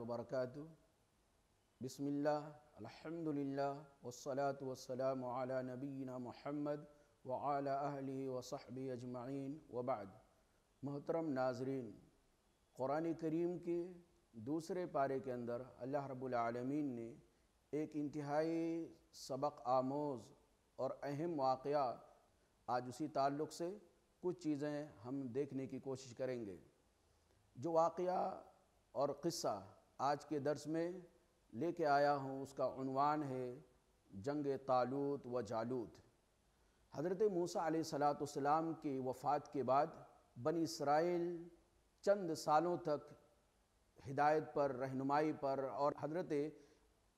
وبرکاتہ۔ بسم اللہ، الحمدللہ، والصلاة والسلام علی نبینا محمد وعلی اہلہ وصحبہ اجمعین وبعد۔ محترم ناظرین، قرآن کریم کے دوسرے پارے کے اندر اللہ رب العالمین نے ایک انتہائی سبق آموز اور اہم واقعہ، آج اسی تعلق سے کچھ چیزیں ہم دیکھنے کی کوشش کریں گے۔ جو واقعہ اور قصہ آج کے درس میں لے کے آیا ہوں، اس کا عنوان ہے جنگ طالوت و جالوت۔ حضرت موسیٰ علیہ السلام کی وفات کے بعد بنی اسرائیل چند سالوں تک ہدایت پر، رہنمائی پر اور حضرت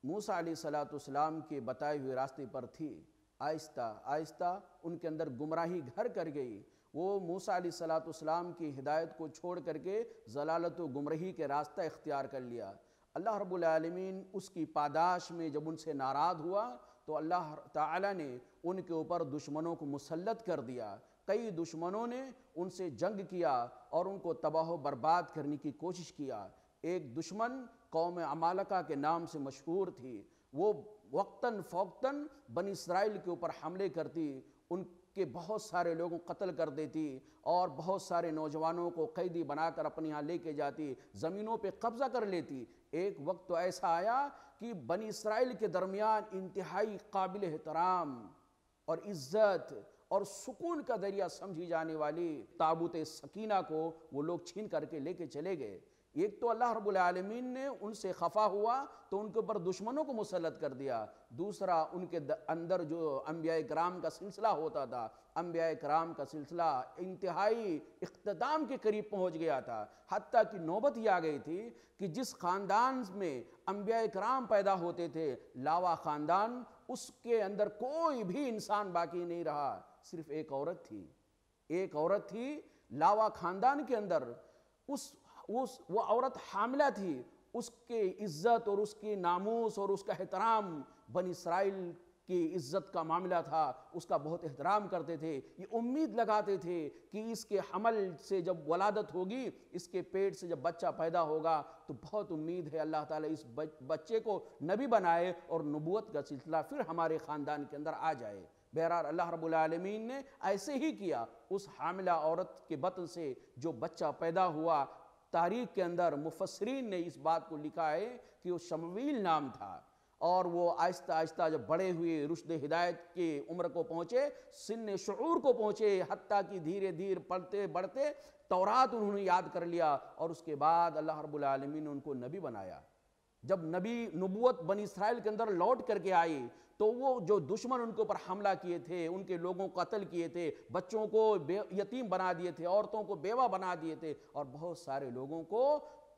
موسیٰ علیہ السلام کے بتائے ہوئے راستے پر تھی۔ آہستہ آہستہ ان کے اندر گمراہی گھر کر گئی۔ وہ موسیٰ علیہ السلام کی ہدایت کو چھوڑ کر کے ضلالت و گمراہی کے راستہ اختیار کر لیا۔ اللہ رب العالمین اس کی پاداش میں جب ان سے ناراض ہوا تو اللہ تعالیٰ نے ان کے اوپر دشمنوں کو مسلط کر دیا۔ کئی دشمنوں نے ان سے جنگ کیا اور ان کو تباہ و برباد کرنے کی کوشش کیا۔ ایک دشمن قوم عمالقہ کے نام سے مشہور تھی۔ وہ وقتاً فوقتاً بنی اسرائیل کے اوپر حملے کرتی، ان کے بہت سارے لوگوں کو قتل کر دیتی اور بہت سارے نوجوانوں کو قیدی بنا کر اپنے یہاں لے کے جاتی، زمینوں پہ قبضہ کر لیتی۔ ایک وقت تو ایسا آیا کہ بنی اسرائیل کے درمیان انتہائی قابل احترام اور عزت اور سکون کا ذریعہ سمجھی جانے والی تابوت سکینہ کو وہ لوگ چھین کر کے لے کے چلے گئے۔ ایک تو اللہ رب العالمین نے ان سے خفا ہوا تو ان کے اوپر دشمنوں کو مسلط کر دیا۔ دوسرا، ان کے اندر جو انبیاء کرام کا سلسلہ ہوتا تھا، انبیاء کرام کا سلسلہ انتہائی اختتام کے قریب پہنچ گیا تھا۔ حتیٰ کہ نوبت یہ آ گئی تھی کہ جس خاندان میں انبیاء کرام پیدا ہوتے تھے، لاوا خاندان، اس کے اندر کوئی بھی انسان باقی نہیں رہا، صرف ایک عورت تھی۔ ایک عورت تھی لاوا خاندان کے اندر، وہ عورت حاملہ تھی۔ اس کے عزت اور اس کی ناموس اور اس کا احترام، بنی اسرائیل کی عزت کا معاملہ تھا، اس کا بہت احترام کرتے تھے۔ یہ امید لگاتے تھے کہ اس کے حمل سے جب ولادت ہوگی، اس کے پیٹ سے جب بچہ پیدا ہوگا تو بہت امید ہے اللہ تعالیٰ اس بچے کو نبی بنائے اور نبوت کا سلسلہ پھر ہمارے خاندان کے اندر آ جائے۔ بہرحال اللہ رب العالمین نے ایسے ہی کیا۔ اس حاملہ عورت کے بطن سے جو بچہ پیدا ہوا، تاریخ کے اندر مفسرین نے اس بات کو لکھا ہے کہ وہ شمویل نام تھا، اور وہ آہستہ آہستہ جب بڑے ہوئے، رشد ہدایت کی عمر کو پہنچے، سن شعور کو پہنچے، حتیٰ کہ دھیرے دھیرے پڑھتے بڑھتے تورات انہوں نے یاد کر لیا، اور اس کے بعد اللہ رب العالمین نے ان کو نبی بنایا۔ جب نبوت بنی اسرائیل کے اندر لوٹ کر کے آئی تو وہ جو دشمن ان کے اوپر حملہ کیے تھے، ان کے لوگوں کو قتل کیے تھے، بچوں کو یتیم بنا دیے تھے، عورتوں کو بیوہ بنا دیے تھے، اور بہت سارے لوگوں کو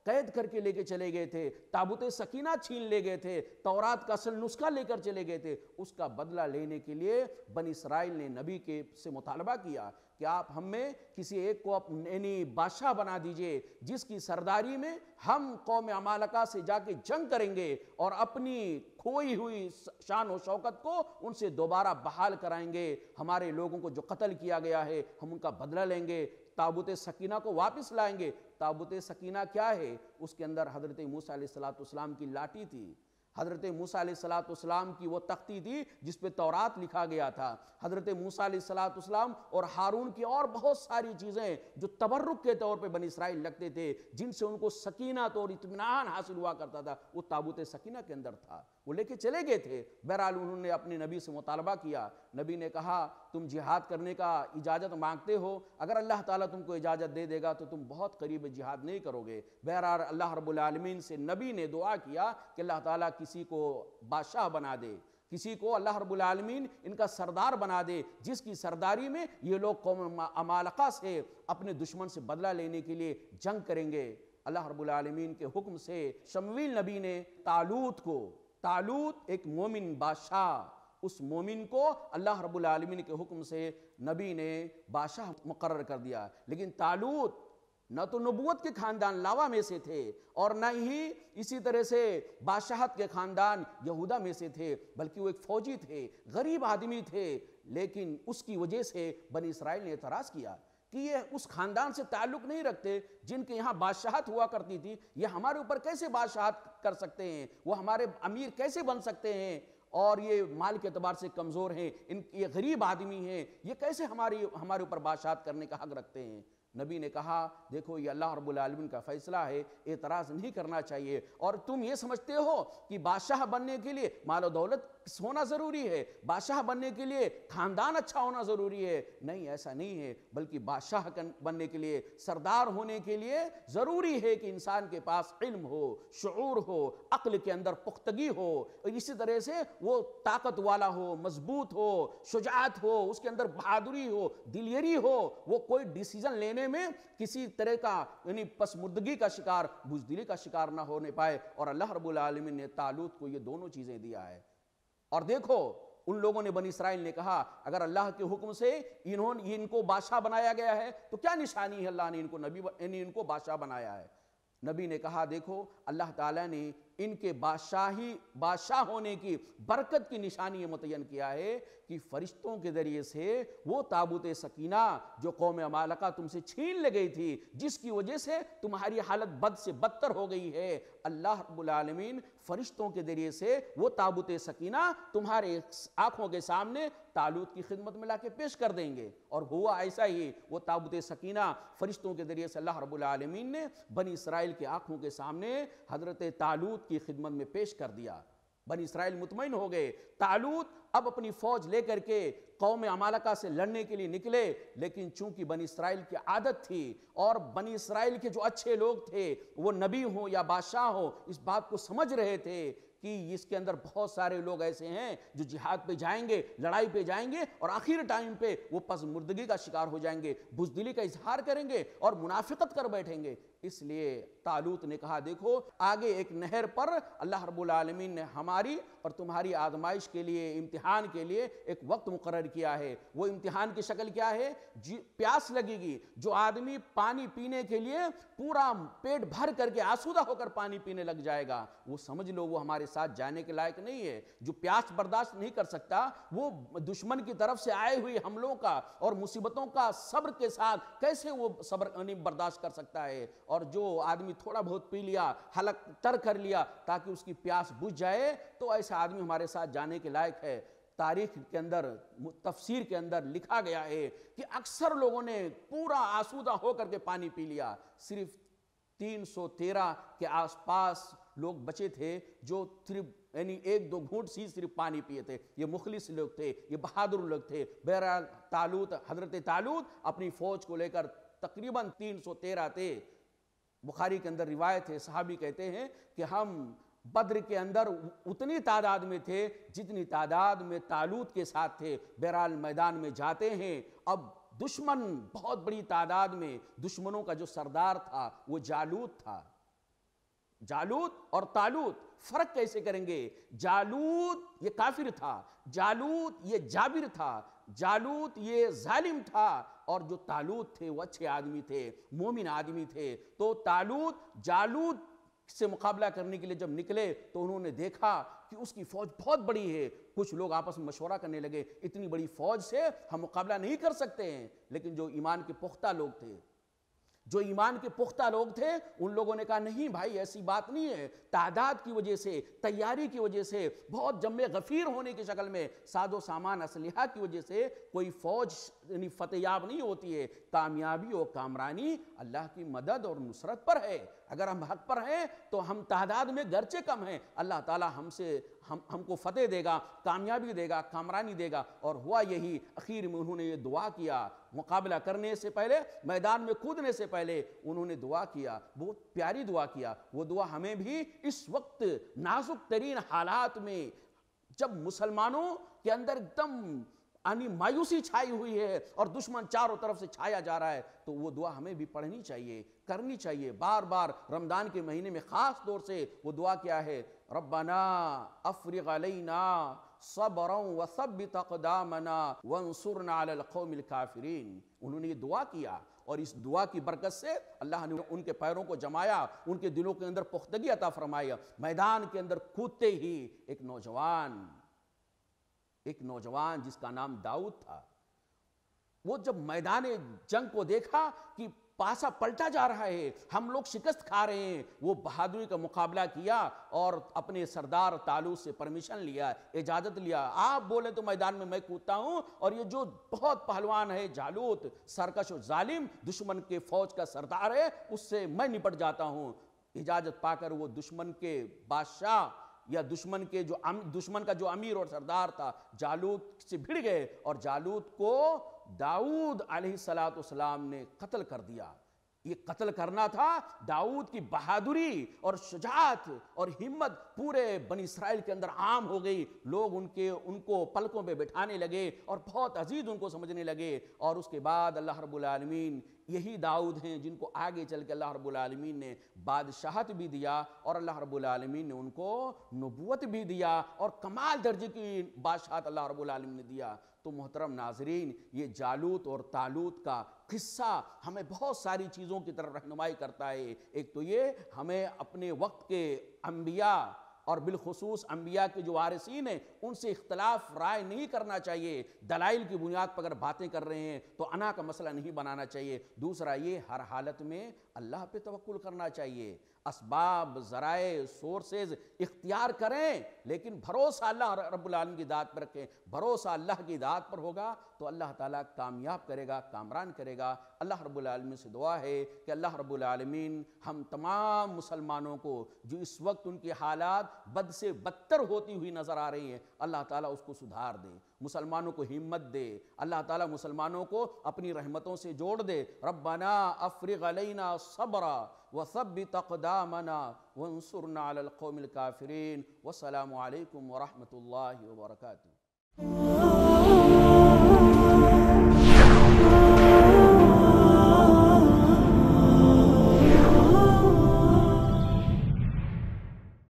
قید کر کے لے کے چلے گئے تھے، تابوت سکینہ چھین لے گئے تھے، تورات کا اصل نسخہ لے کر چلے گئے تھے۔ اس کا بدلہ لینے کے لیے بنی اسرائیل نے نبی سے مطالبہ کیا کہ آپ ہم میں کسی ایک کو اپنی بادشاہ بنا دیجئے، جس کی سرداری میں ہم قوم عمالقہ سے جا کے جنگ کریں گے اور اپنی کھوئی ہوئی شان و شوکت کو ان سے دوبارہ بحال کرائیں گے۔ ہمارے لوگوں کو جو قتل کیا گیا ہے ہم ان کا بدلہ لیں گے، تابوت سکینہ کو واپس لائیں گے۔ تابوت سکینہ کیا ہے؟ اس کے اندر حضرت موسیٰ علیہ السلام کی لاٹھی تھی، حضرت موسیٰ علیہ السلام کی وہ تختی تھی جس پہ تورات لکھا گیا تھا، حضرت موسیٰ علیہ السلام اور ہارون کی اور بہت ساری چیزیں جو تبرک کے طور پہ بنی اسرائیل رکھتے تھے، جن سے ان کو سکینت اور اطمینان حاصل ہوا کرتا تھا، وہ تابوت سکینہ کے اندر تھا۔ وہ لے کے چلے گئے تھے۔ بہرحال انہوں نے اپنے نبی سے مطالبہ کیا۔ نبی نے کہا تم جہاد کرنے کا اجازت مانگتے ہو، اگر اللہ تعالیٰ تم کو اجازت دے دے گا تو تم بہت قریب جہاد نہیں کرو گے۔ بہرحال اللہ رب العالمین سے نبی نے دعا کیا کہ اللہ تعالیٰ کسی کو بادشاہ بنا دے، کسی کو اللہ رب العالمین ان کا سردار بنا دے، جس کی سرداری میں یہ لوگ قوم عمالقہ سے اپنے دشمن سے بدلہ لینے کے لیے جنگ کریں گے۔ اللہ رب العالمین کے حکم سے شمویل نبی نے طالوت ایک مومن بادشاہ، اس مومن کو اللہ رب العالمین کے حکم سے نبی نے بادشاہ مقرر کر دیا۔ لیکن طالوت نہ تو نبوت کے خاندان لاوا میں سے تھے اور نہ ہی اسی طرح سے بادشاہت کے خاندان یہودا میں سے تھے، بلکہ وہ ایک فوجی تھے، غریب آدمی تھے۔ لیکن اس کی وجہ سے بنی اسرائیل نے اعتراض کیا کہ یہ اس خاندان سے تعلق نہیں رکھتے جن کے یہاں بادشاہت ہوا کرتی تھی، یہ ہمارے اوپر کیسے بادشاہت کر سکتے ہیں، وہ ہمارے امیر کیسے بن سکتے ہیں، اور یہ مال کے اعتبار سے کمزور ہیں، یہ غریب آدمی ہیں، یہ کیسے ہمارے اوپر بادشاہت کرنے کا حق رکھتے ہیں۔ نبی نے کہا دیکھو یہ اللہ رب العالمین کا فیصلہ ہے، اعتراض نہیں کرنا چاہیے، اور تم یہ سمجھتے ہو کہ بادشاہ بننے کے لیے مال و دولت ہونا ضروری ہے، بادشاہ بننے کے لیے خاندان اچھا ہونا ضروری ہے، نہیں ایسا نہیں ہے، بلکہ بادشاہ بننے کے لیے، سردار ہونے کے لیے ضروری ہے کہ انسان کے پاس علم ہو، شعور ہو، عقل کے اندر پختگی ہو، اور اسی طرح سے وہ طاقت والا ہو، مضبوط ہو، شجاعت ہو، اس کے اندر بہادری ہو، دلیری ہو، وہ کوئی ڈیسیزن لینے میں کسی طرح کا یعنی پسمردگی کا شکار، بزدلی کا شکار نہ ہونے پائے۔ اور اللہ رب العالمین نے طالوت کو یہ دونوں چیزیں دیا ہے۔ اور دیکھو ان لوگوں نے بنی اسرائیل نے کہا اگر اللہ کے حکم سے ان کو بادشاہ بنایا گیا ہے تو کیا نشانی ہے اللہ نے ان کو بادشاہ بنایا ہے؟ نبی نے کہا دیکھو اللہ تعالیٰ نے ان کے بادشاہ ہونے کی برکت کی نشانی یہ متعین کیا ہے کہ فرشتوں کے ذریعے سے وہ تابوت سکینہ جو قوم عمالقہ تم سے چھین لے گئی تھی، جس کی وجہ سے تمہاری حالت بد سے بدتر ہو گئی ہے، اللہ رب العالمین فرشتوں کے ذریعے سے وہ تابوت سکینہ تمہارے آنکھوں کے سامنے طالوت کی خدمت میں لا کے پیش کر دیں گے۔ اور ہوا ایسا ہی، وہ تابوت سکینہ فرشتوں کے ذریعے سے اللہ رب العالمین نے بنی اسرائیل کے آنکھوں کے سامنے حضرت طالوت کی خدمت میں پیش کر دیا۔ بنی اسرائیل مطمئن ہو گئے۔ طالوت اب اپنی فوج لے کر کے قوم عمالقہ سے لڑنے کے لیے نکلے، لیکن چونکہ بنی اسرائیل کی عادت تھی اور بنی اسرائیل کے جو اچھے لوگ تھے وہ نبی ہوں یا بادشاہ ہوں اس بات کو سمجھ رہے تھے کہ اس کے اندر بہت سارے لوگ ایسے ہیں جو جہاد پہ جائیں گے، لڑائی پہ جائیں گے، اور آخر ٹائم پہ وہ پسمردگی کا شکار ہو جائیں گے، بزدلی کا اظہار کریں گے اور منافقت کر بیٹھیں گے۔ اس لیے طالوت نے کہا دیکھو آگے ایک نہر پر اللہ رب العالمین نے ہماری اور تمہاری آزمائش کے لیے، امتحان کے لیے ایک وقت مقرر کیا ہے۔ وہ امتحان کی شکل کیا ہے؟ پیاس لگے گی، جو آدمی پانی پینے کے لیے پورا پیٹ بھر کر کے آسودہ ہو کر پانی پینے لگ جائے گا، وہ سمجھ لو وہ ہمارے ساتھ جانے کے لائق نہیں ہے۔ جو پیاس برداشت نہیں کر سکتا وہ دشمن کی طرف سے آئے ہوئے حملوں کا اور مصیبتوں کا صبر کے ساتھ کیسے وہ صبر برداشت کر سکتا ہے؟ اور جو آدمی تھوڑا بہت پی لیا، حلق تر کر لیا تاکہ اس کی پیاس بجھ جائے، تو ایسا آدمی ہمارے ساتھ جانے کے لائق ہے۔ تاریخ کے اندر، تفسیر کے اندر لکھا گیا ہے کہ اکثر لوگوں نے پورا آسودہ ہو کر کے پانی پی لیا، صرف 313 کے آس پاس لوگ بچے تھے جو صرف یعنی ایک دو گھونٹ سی صرف پانی پیے تھے۔ یہ مخلص لوگ تھے، یہ بہادر لوگ تھے۔ بہرحال حضرت طالوت اپنی فوج کو لے کر تقریباً 313 تھے۔ بخاری کے اندر روایت ہے، صحابی کہتے ہیں کہ ہم بدر کے اندر اتنی تعداد میں تھے جتنی تعداد میں طالوت کے ساتھ تھے۔ بہرحال میدان میں جاتے ہیں، اب دشمن بہت بڑی تعداد میں، دشمنوں کا جو سردار تھا وہ جالوت تھا۔ جالوت اور طالوت فرق کیسے کریں گے؟ جالوت یہ کافر تھا، جالوت یہ جابر تھا، جالوت یہ ظالم تھا، اور جو طالوت تھے وہ اچھے آدمی تھے، مومن آدمی تھے۔ تو طالوت جالوت سے مقابلہ کرنے کے لیے جب نکلے تو انہوں نے دیکھا کہ اس کی فوج بہت بڑی ہے۔ کچھ لوگ آپس میں مشورہ کرنے لگے اتنی بڑی فوج سے ہم مقابلہ نہیں کر سکتے ہیں، لیکن جو ایمان کے پختہ لوگ تھے، ان لوگوں نے کہا نہیں بھائی ایسی بات نہیں ہے، تعداد کی وجہ سے، تیاری کی وجہ سے، بہت جمع غفیر ہونے کی شکل میں، ساز و سامان اسلحہ کی وجہ سے کوئی فوج یعنی فتح یاب نہیں ہوتی ہے۔ کامیابی و کامرانی اللہ کی مدد اور نصرت پر ہے۔ اگر ہم حق پر ہیں تو ہم تعداد میں گرچہ کم ہیں، اللہ تعالی ہم کو فتح دے گا، کامیابی دے گا، کامرانی دے گا۔ اور ہوا یہی، اخیر میں انہوں نے یہ دعا کیا، مقابلہ کرنے سے پہلے، میدان میں کودنے سے پہلے انہوں نے دعا کیا، بہت پیاری دعا کیا۔ وہ دعا ہمیں بھی اس وقت نازک ترین حالات میں، جب مسلمانوں کے اندر ایک دم مایوسی چھائی ہوئی ہے اور دشمن چاروں طرف سے چھایا جا رہا ہے، تو وہ دعا ہمیں بھی پڑھنی چاہیے، کرنی چاہیے بار بار۔ رمضان کے مہینے میں خاص طور سے وہ دعا کیا ہے؟ ربنا افرغ علینا صبرا وثبت اقدامنا وانصرنا علی القوم الکافرین۔ انہوں نے یہ دعا کیا، اور اس دعا کی برکت سے اللہ نے ان کے پیروں کو جمایا، ان کے دلوں کے اندر پختگی عطا فرمایا۔ میدان کے اندر کودتے ہی ایک نوجوان جس کا نام داؤد تھا، وہ جب میدان جنگ کو دیکھا کہ پاسا پلٹا جا رہا ہے، ہم لوگ شکست کھا رہے ہیں، وہ بہادری کا مقابلہ کیا اور اپنے سردار طالوت سے پرمیشن لیا، اجازت لیا، آپ بولے تو میدان میں کودتا ہوں، اور یہ جو بہت پہلوان ہے جالوت، سرکش و ظالم، دشمن کے فوج کا سردار ہے، اس سے میں نپٹ جاتا ہوں۔ اجازت پا کر وہ دشمن کے بادشاہ یا دشمن کا جو امیر اور سردار تھا جالوت سے بھڑ گئے، اور جالوت کو داؤد علیہ السلام نے قتل کر دیا۔ یہ قتل کرنا تھا، داؤد کی بہادری اور شجاعت اور ہمت پورے بنی اسرائیل کے اندر عام ہو گئی، لوگ ان کو پلکوں پہ بٹھانے لگے اور بہت عزیز ان کو سمجھنے لگے۔ اور اس کے بعد اللہ رب العالمین، یہی داؤد ہیں جن کو آگے چل کے اللہ رب العالمین نے بادشاہت بھی دیا، اور اللہ رب العالمین نے ان کو نبوت بھی دیا، اور کمال درجے کی بادشاہت اللہ رب العالمین نے دیا۔ تو محترم ناظرین، یہ جالوت اور طالوت کا قصہ ہمیں بہت ساری چیزوں کی طرف رہنمائی کرتا ہے۔ ایک تو یہ، ہمیں اپنے وقت کے انبیاء اور بالخصوص انبیاء کے جو وارثین ہیں ان سے اختلاف رائے نہیں کرنا چاہیے، دلائل کی بنیاد پر اگر باتیں کر رہے ہیں تو انا کا مسئلہ نہیں بنانا چاہیے۔ دوسرا یہ، ہر حالت میں اللہ پہ توکل کرنا چاہیے، اسباب، ذرائع، سورسز اختیار کریں، لیکن بھروسہ اللہ رب العالمین کی ذات پر رکھیں۔ بھروسہ اللہ کی ذات پر ہوگا تو اللہ تعالیٰ کامیاب کرے گا، کامران کرے گا۔ اللہ رب العالمین سے دعا ہے کہ اللہ رب العالمین ہم تمام مسلمانوں کو جو اس وقت ان کی حالات بد سے بدتر ہوتی ہوئی نظر آ رہی ہیں، اللہ تعالیٰ اس کو سدھار دے، مسلمانوں کو ہمت دے، اللہ تعالیٰ مسلمانوں کو اپنی رحمتوں سے جوڑ دے۔ ربنا افرغ علینا صبرا وثبت اقدامنا وانصرنا علی القوم الکافرین۔ والسلام علیکم ورحمۃ اللہ وبرکاتہ۔